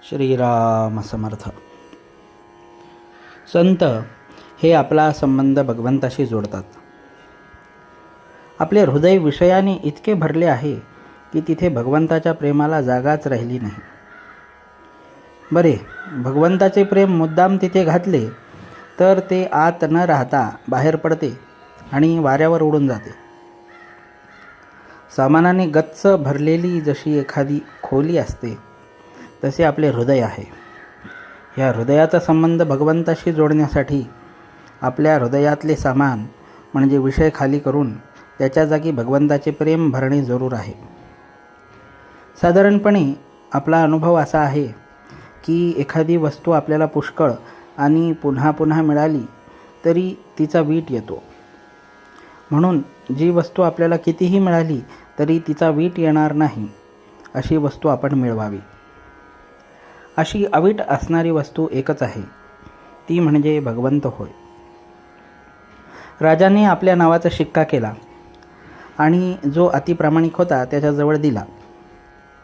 श्रीराम समर्थ. संत हे आपला संबंध भगवंताशी जोडतात. आपले हृदय विषयाने इतके भरले आहे की तिथे भगवंताच्या प्रेमाला जागाच राहिली नाही. बरे, भगवंताचे प्रेम मुद्दाम तिथे घातले तर ते आत न राहता बाहेर पडते आणि वाऱ्यावर उडून जाते. सामानाने गच्च भरलेली जशी एखादी खोली असते तसे आपले हृदय आहे. या हृदयाचा संबंध भगवंताशी जोडण्यासाठी आपल्या हृदयातले सामान म्हणजे विषय खाली करून त्याच्या जागी भगवंताचे प्रेम भरणे जरूर आहे. साधारणपणे आपला अनुभव असा आहे की एखादी वस्तू आपल्याला पुष्कळ आणि पुन्हा पुन्हा मिळाली तरी तिचा वीट येतो. म्हणून जी वस्तू आपल्याला कितीही मिळाली तरी तिचा वीट येणार नाही अशी वस्तू आपण मिळवावी. अशी अवीट असणारी वस्तू एकच आहे, ती म्हणजे भगवंत होय. राजाने आपल्या नावाचा शिक्का केला आणि जो अतिप्रामाणिक होता त्याच्याजवळ दिला.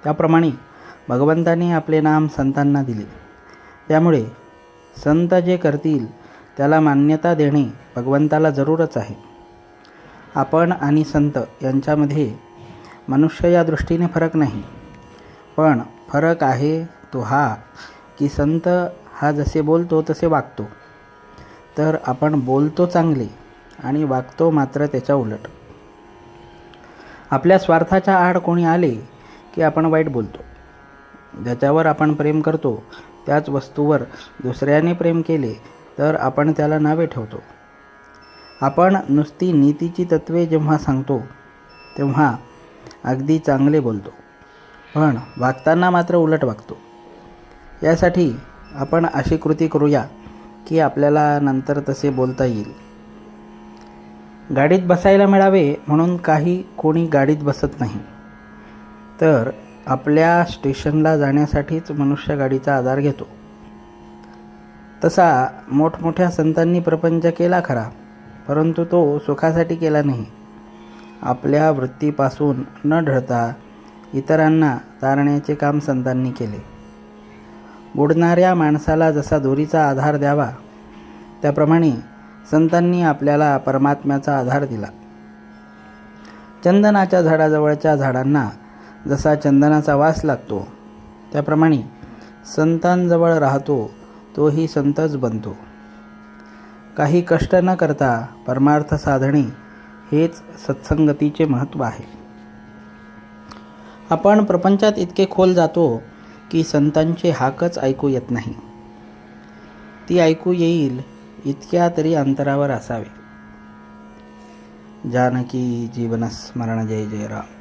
त्याप्रमाणे भगवंताने आपले नाम संतांना दिले. त्यामुळे संत जे करतील त्याला मान्यता देणे भगवंताला जरूरच आहे. आपण आणि संत यांच्यामध्ये मनुष्य या दृष्टीने फरक नाही, पण फरक आहे तो हा की संत हा जसे बोलतो तसे वागतो, तर आपण बोलतो चांगले आणि वागतो मात्र त्याच्या उलट. आपल्या स्वार्थाच्या आड कोणी आले की आपण वाईट बोलतो. ज्याच्यावर आपण प्रेम करतो त्याच वस्तूवर दुसऱ्याने प्रेम केले तर आपण त्याला नावे ठेवतो. आपण नुसती नीतीची तत्त्वे जेव्हा सांगतो तेव्हा अगदी चांगले बोलतो, पण वागताना मात्र उलट वागतो. यासाठी आपण अशी कृती करूया की आपल्याला नंतर तसे बोलता येईल. गाडीत बसायला मिळावे म्हणून कोणी गाडीत बसत नाही, तर आपल्या स्टेशनला जाण्यासाठीच मनुष्य गाडीचा आधार घेतो. तसा मोठमोठ्या संतांनी प्रपंच केला खरा, परंतु तो सुखासाठी केला नाही. आपल्या वृत्तीपासून न ढळता इतरांना तारण्याचे काम संतांनी केले. बुडणाऱ्या माणसाला जसा दोरीचा आधार द्यावा त्याप्रमाणे संतांनी आपल्याला परमात्म्याचा आधार दिला. चंदनाच्या झाडाजवळच्या झाडांना जसा चंदनाचा वास लागतो त्याप्रमाणे संतांजवळ राहतो तोही संतच बनतो. काही कष्ट न करता परमार्थ साधणे हेच सत्संगतीचे महत्त्व आहे. आपण प्रपंचात इतके खोल जातो की संतांची हाकच ऐकू येत नाही. ती ऐकू येईल इतक्या तरी अंतरावर असावे. जानकी जीवन स्मरण. जय जय राम.